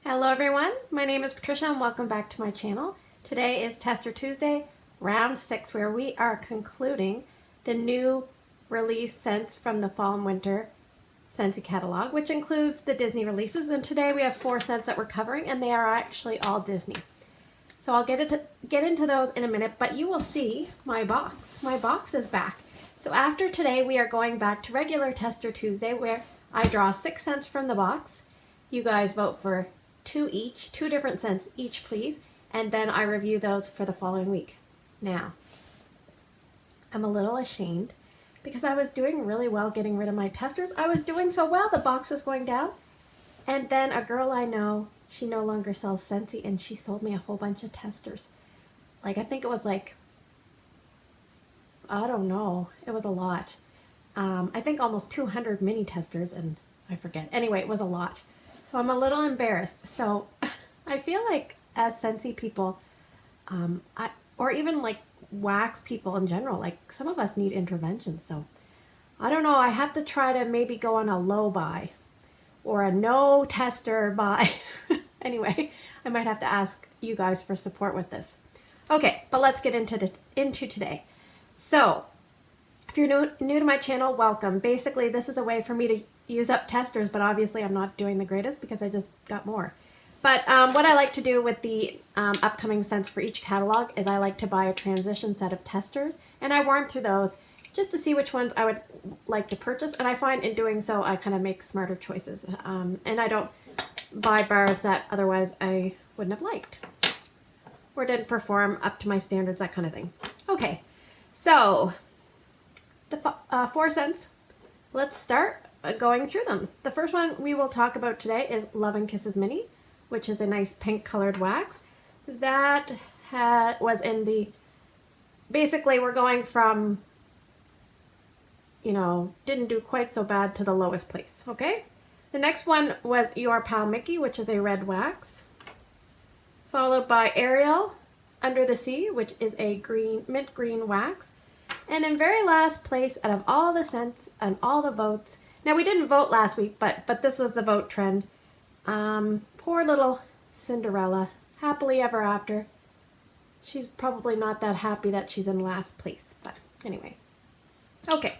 Hello everyone, my name is Patricia and welcome back to my channel. Today is Tester Tuesday, round 6, where we are concluding the new release scents from the fall and winter Scentsy catalog, which includes the Disney releases. And today we have 4 scents that we're covering, and they are actually all Disney. So I'll get into those in a minute, but you will see my box. My box is back. So after today, we are going back to regular Tester Tuesday, where I draw 6 scents from the box. You guys vote for 2 each, 2 different scents each, please, and then I review those for the following week. Now, I'm a little ashamed because I was doing really well getting rid of my testers. I was doing so well, the box was going down, and then a girl I know, she no longer sells Scentsy, and she sold me a whole bunch of testers. Like, I think it was like, I don't know, it was a lot. I think almost 200 mini testers, and I forget. Anyway, it was a lot. So I'm a little embarrassed. So I feel like as Scentsy people, or even like wax people in general, like some of us need intervention. So I don't know, I have to try to maybe go on a low buy or a no tester buy. Anyway, I might have to ask you guys for support with this. Okay, but let's get into today. So if you're new to my channel, welcome. Basically, this is a way for me to use up testers, but obviously I'm not doing the greatest because I just got more. But what I like to do with the upcoming scents for each catalog is I like to buy a transition set of testers, and I worm through those just to see which ones I would like to purchase, and I find in doing so I kind of make smarter choices, and I don't buy bars that otherwise I wouldn't have liked or didn't perform up to my standards, that kind of thing. Okay, so the 4 scents, let's start going through them. The first one we will talk about today is Love and Kisses Minnie, which is a nice pink colored wax that was in the, basically we're going from, didn't do quite so bad to the lowest place, okay? The next one was Your Pal Mickey, which is a red wax, followed by Ariel, Under the Sea, which is a mint green wax. And in very last place, out of all the scents and all the votes, now we didn't vote last week, but this was the vote trend. Poor little Cinderella, happily ever after. She's probably not that happy that she's in last place, but anyway. Okay,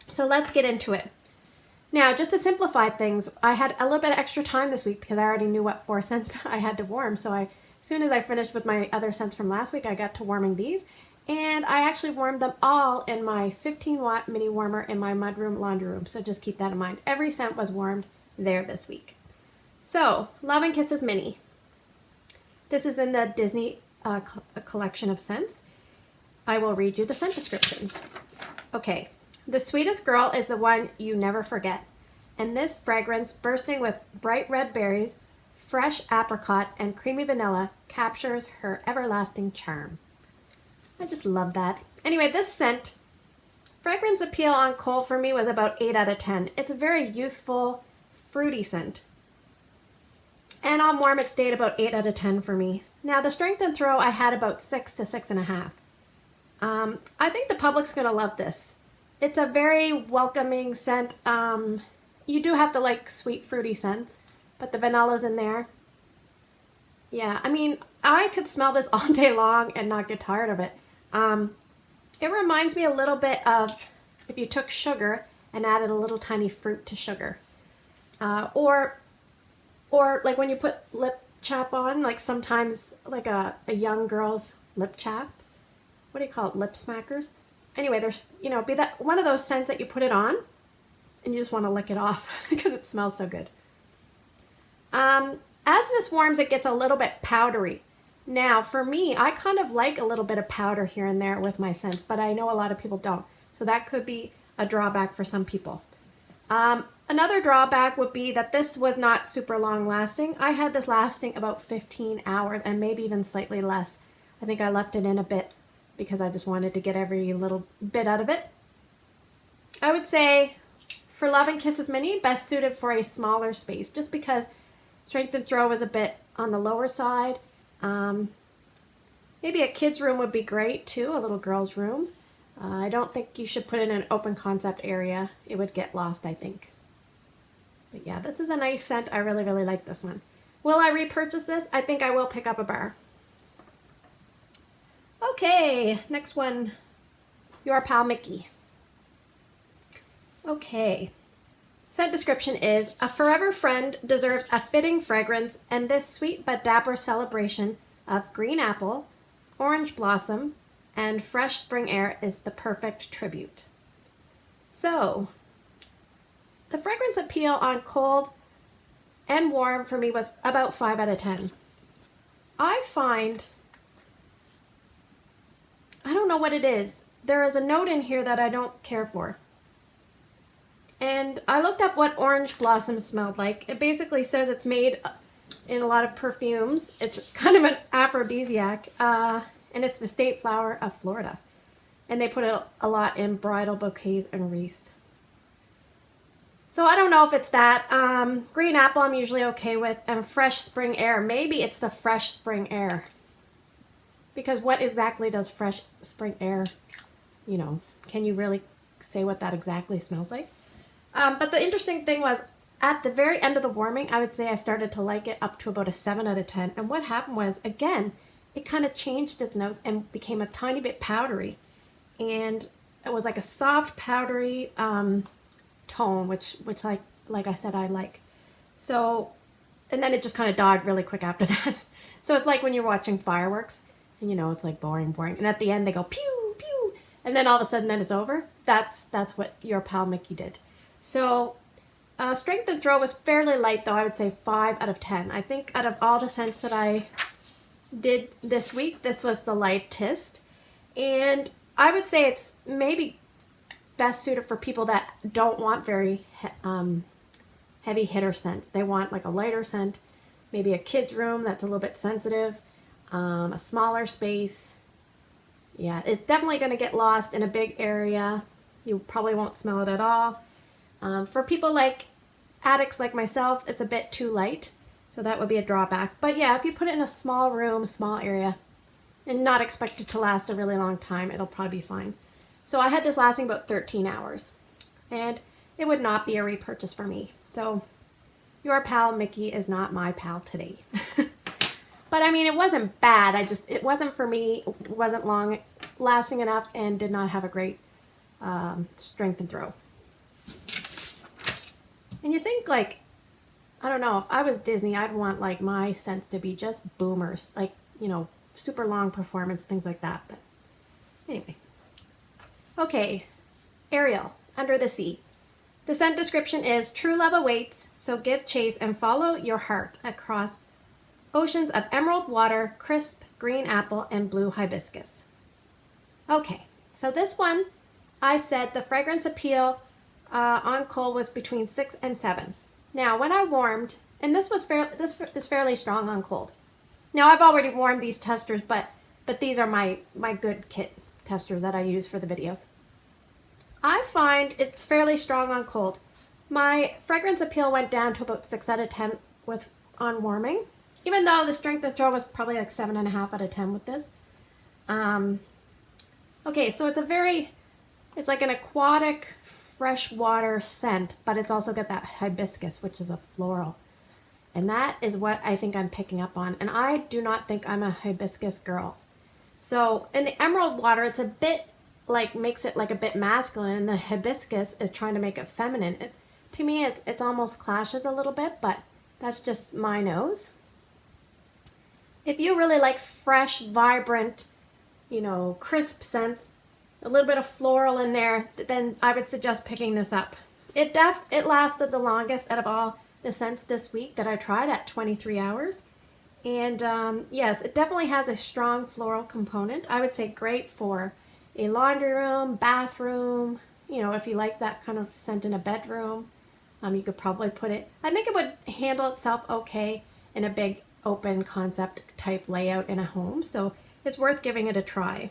so let's get into it. Now, just to simplify things, I had a little bit of extra time this week because I already knew what 4 scents I had to warm. So as soon as I finished with my other scents from last week, I got to warming these. And I actually warmed them all in my 15-watt mini warmer in my mudroom laundry room. So just keep that in mind. Every scent was warmed there this week. So, Love and Kisses Minnie. This is in the Disney collection of scents. I will read you the scent description. Okay. The sweetest girl is the one you never forget. And this fragrance, bursting with bright red berries, fresh apricot, and creamy vanilla, captures her everlasting charm. I just love that. Anyway, this scent, fragrance appeal on Cole for me was about 8 out of 10. It's a very youthful, fruity scent. And on warm, it stayed about 8 out of 10 for me. Now, the strength and throw, I had about 6 to 6.5. I think the public's going to love this. It's a very welcoming scent. You do have to like sweet, fruity scents, but the vanilla's in there. Yeah, I mean, I could smell this all day long and not get tired of it. It reminds me a little bit of if you took sugar and added a little tiny fruit to sugar. Or like when you put lip chap on, like sometimes like a young girl's lip chap. What do you call it? Lip smackers? Anyway, there's, be that one of those scents that you put it on and you just want to lick it off because it smells so good. As this warms, it gets a little bit powdery. Now, for me, I kind of like a little bit of powder here and there with my scents, but I know a lot of people don't. So that could be a drawback for some people. Another drawback would be that this was not super long lasting. I had this lasting about 15 hours and maybe even slightly less. I think I left it in a bit because I just wanted to get every little bit out of it. I would say for Love and Kisses Minnie, best suited for a smaller space just because strength and throw was a bit on the lower side. Maybe a kid's room would be great too, a little girl's room. I don't think you should put it in an open concept area. It would get lost, I think. But yeah, this is a nice scent. I really, really like this one. Will I repurchase this? I think I will pick up a bar. Okay, next one. Your Pal Mickey. Okay. Scent description is, a forever friend deserves a fitting fragrance, and this sweet but dapper celebration of green apple, orange blossom, and fresh spring air is the perfect tribute. So, the fragrance appeal on cold and warm for me was about 5 out of 10. I find, I don't know what it is. There is a note in here that I don't care for. And I looked up what orange blossom smelled like. It basically says it's made in a lot of perfumes. It's kind of an aphrodisiac, and it's the state flower of Florida. And they put it a lot in bridal bouquets and wreaths. So I don't know if it's that. Green apple I'm usually okay with, and fresh spring air. Maybe it's the fresh spring air. Because what exactly does fresh spring air, you know, can you really say what that exactly smells like? But the interesting thing was, at the very end of the warming, I would say I started to like it up to about a 7 out of 10. And what happened was, again, it kind of changed its notes and became a tiny bit powdery. And it was like a soft, powdery tone, which like I said, I like. So, and then it just kind of died really quick after that. So it's like when you're watching fireworks, and you know, it's like boring. And at the end, they go pew, pew. And then all of a sudden, then it's over. That's what Your Pal Mickey did. So, strength and throw was fairly light, though. I would say 5 out of 10. I think out of all the scents that I did this week, this was the lightest. And I would say it's maybe best suited for people that don't want very heavy hitter scents. They want like a lighter scent, maybe a kid's room that's a little bit sensitive, a smaller space. Yeah, it's definitely going to get lost in a big area. You probably won't smell it at all. For people like addicts like myself, it's a bit too light, so that would be a drawback. But yeah, if you put it in a small room, small area, and not expect it to last a really long time, it'll probably be fine. So I had this lasting about 13 hours, and it would not be a repurchase for me. So Your Pal Mickey is not my pal today. But I mean, it wasn't bad. It wasn't for me. It wasn't long lasting enough and did not have a great strength and throw. And you think, like, I don't know, if I was Disney, I'd want like my scents to be just boomers, like, you know, super long performance, things like that. But anyway. Okay, Ariel, Under the Sea. The scent description is, true love awaits, so give chase and follow your heart across oceans of emerald water, crisp green apple, and blue hibiscus. Okay, so this one, I said the fragrance appeal on cold was between 6 and 7. Now, when I warmed, and this is fairly strong on cold. Now, I've already warmed these testers, but these are my good kit testers that I use for the videos. I find it's fairly strong on cold. My fragrance appeal went down to about 6 out of 10 on warming, even though the strength of throw was probably like 7.5 out of 10 with this. Okay, so it's like an aquatic freshwater scent, but it's also got that hibiscus, which is a floral. And that is what I think I'm picking up on. And I do not think I'm a hibiscus girl. So in the emerald water, it's a bit like, makes it like a bit masculine, and the hibiscus is trying to make it feminine. To me, it's almost clashes a little bit, but that's just my nose. If you really like fresh, vibrant, you know, crisp scents, a little bit of floral in there, then I would suggest picking this up. It lasted the longest out of all the scents this week that I tried at 23 hours. And yes, it definitely has a strong floral component. I would say great for a laundry room, bathroom, you know, if you like that kind of scent in a bedroom, you could probably put it, I think it would handle itself okay in a big open concept type layout in a home. So it's worth giving it a try.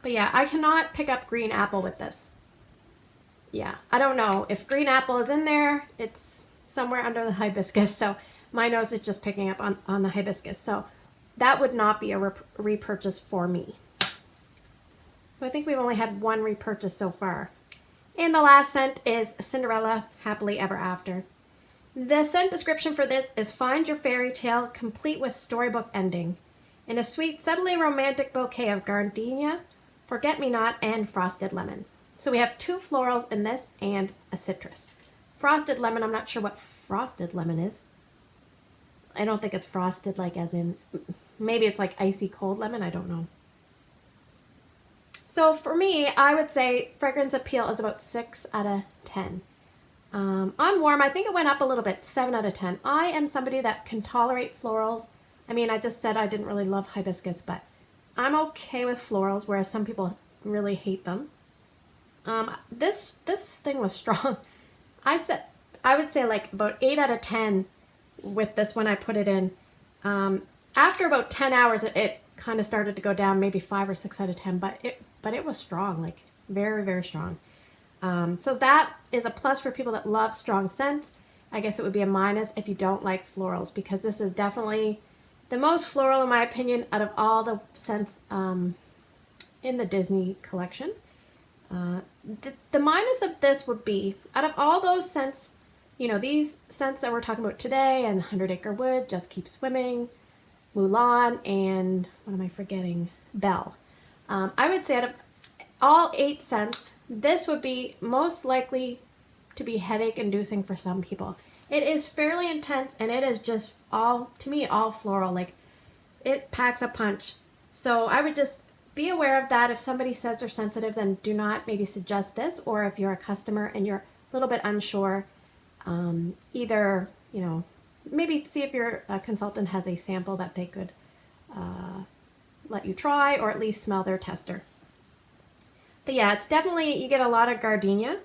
But yeah, I cannot pick up green apple with this. Yeah, I don't know. If green apple is in there, it's somewhere under the hibiscus. So my nose is just picking up on the hibiscus. So that would not be a repurchase for me. So I think we've only had one repurchase so far. And the last scent is Cinderella, Happily Ever After. The scent description for this is find your fairy tale complete with storybook ending. In a sweet, subtly romantic bouquet of gardenia, forget-me-not, and frosted lemon. So we have 2 florals in this and a citrus. Frosted lemon, I'm not sure what frosted lemon is. I don't think it's frosted like as in, maybe it's like icy cold lemon, I don't know. So for me, I would say fragrance appeal is about 6 out of 10. On warm, I think it went up a little bit, 7 out of 10. I am somebody that can tolerate florals. I mean, I just said I didn't really love hibiscus, but I'm okay with florals, whereas some people really hate them. This thing was strong. I would say like about 8 out of 10 with this when I put it in. After about 10 hours, it kind of started to go down, maybe 5 or 6 out of 10, but it was strong, like very, very strong. So that is a plus for people that love strong scents. I guess it would be a minus if you don't like florals, because this is definitely the most floral, in my opinion, out of all the scents in the Disney collection. The minus of this would be, out of all those scents, you know, these scents that we're talking about today, and 100 Acre Wood, Just Keep Swimming, Mulan, and what am I forgetting? Belle. I would say out of all 8 scents, this would be most likely to be headache inducing for some people. It is fairly intense, and it is just all, to me, all floral. Like, it packs a punch. So I would just be aware of that. If somebody says they're sensitive, then do not maybe suggest this. Or if you're a customer and you're a little bit unsure, either, you know, maybe see if your consultant has a sample that they could let you try, or at least smell their tester. But yeah, it's definitely, you get a lot of gardenia.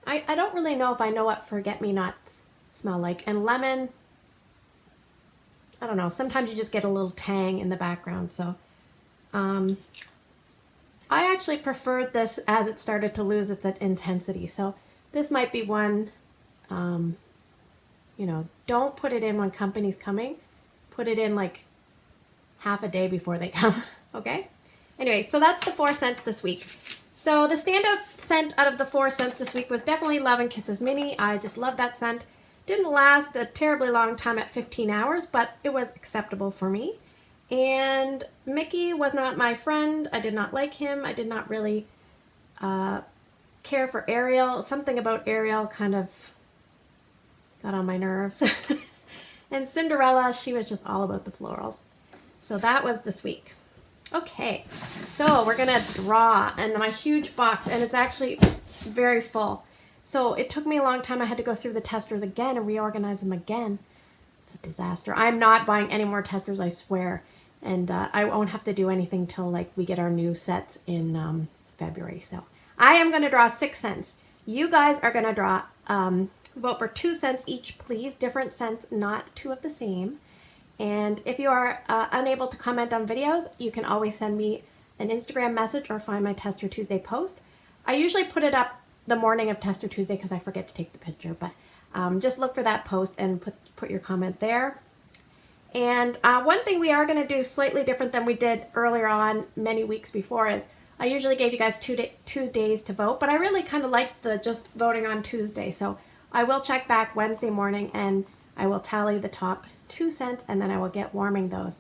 I don't really know if I know what forget-me-nots smell like. And lemon, I don't know, sometimes you just get a little tang in the background. So I actually preferred this as it started to lose its intensity. So this might be one, you know, don't put it in when company's coming. Put it in like half a day before they come, okay? Anyway, so that's the 4 scents this week. So the standout scent out of the 4 scents this week was definitely Love and Kisses Minnie. I just love that scent. Didn't last a terribly long time at 15 hours, but it was acceptable for me. And Mickey was not my friend. I did not like him. I did not really care for Ariel. Something about Ariel kind of got on my nerves. And Cinderella, she was just all about the florals. So that was this week. Okay, so we're gonna draw in my huge box, and it's actually very full. So it took me a long time. I had to go through the testers again and reorganize them again. It's a disaster. I'm not buying any more testers, I swear. And I won't have to do anything till like we get our new sets in February. So I am gonna draw 6 scents. You guys are gonna draw, vote for 2 scents each, please. Different scents, not 2 of the same. And if you are unable to comment on videos, you can always send me an Instagram message or find my Tester Tuesday post. I usually put it up the morning of Tester Tuesday because I forget to take the picture, but just look for that post and put your comment there. And one thing we are going to do slightly different than we did earlier on many weeks before is I usually gave you guys 2 days to vote, but I really kind of like the just voting on Tuesday. So I will check back Wednesday morning and I will tally the top 2 scents, and then I will get warming those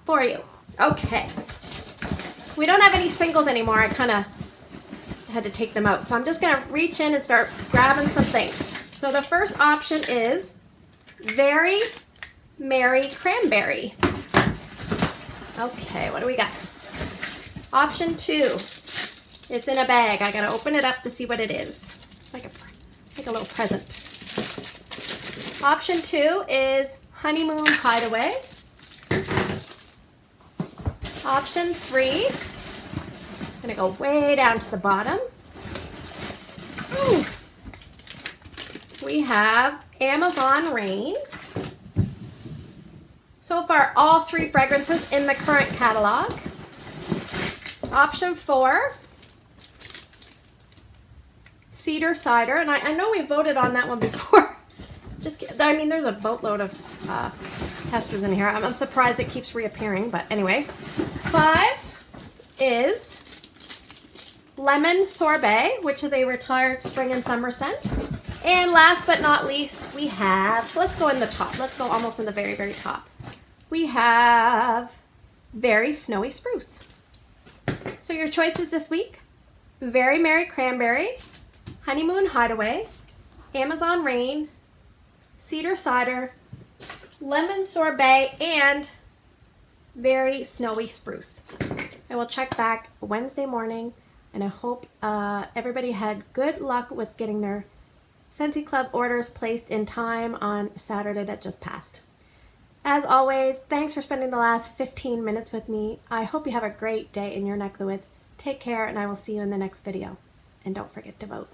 for you. Okay. We don't have any singles anymore. I kind of had to take them out. So I'm just going to reach in and start grabbing some things. So the first option is Very Merry Cranberry. Okay, what do we got? Option 2. It's in a bag. I got to open it up to see what it is. Like a little present. Option 2 is Honeymoon Hideaway. Option 3, I'm gonna go way down to the bottom. We have Amazon Rain. So far, all 3 fragrances in the current catalog. Option 4, Cedar Cider, and I know we voted on that one before. I mean, there's a boatload of testers in here. I'm surprised it keeps reappearing, but anyway. 5 is Lemon Sorbet, which is a retired spring and summer scent. And last but not least, we have, let's go in the top. Let's go almost in the very, very top. We have Very Snowy Spruce. So your choices this week: Very Merry Cranberry, Honeymoon Hideaway, Amazon Rain, Cedar Cider, Lemon Sorbet, and Very Snowy Spruce. I will check back Wednesday morning, and I hope everybody had good luck with getting their Scentsy Club orders placed in time on Saturday that just passed. As always, thanks for spending the last 15 minutes with me. I hope you have a great day in your neck of the woods. Take care, and I will see you in the next video. And don't forget to vote.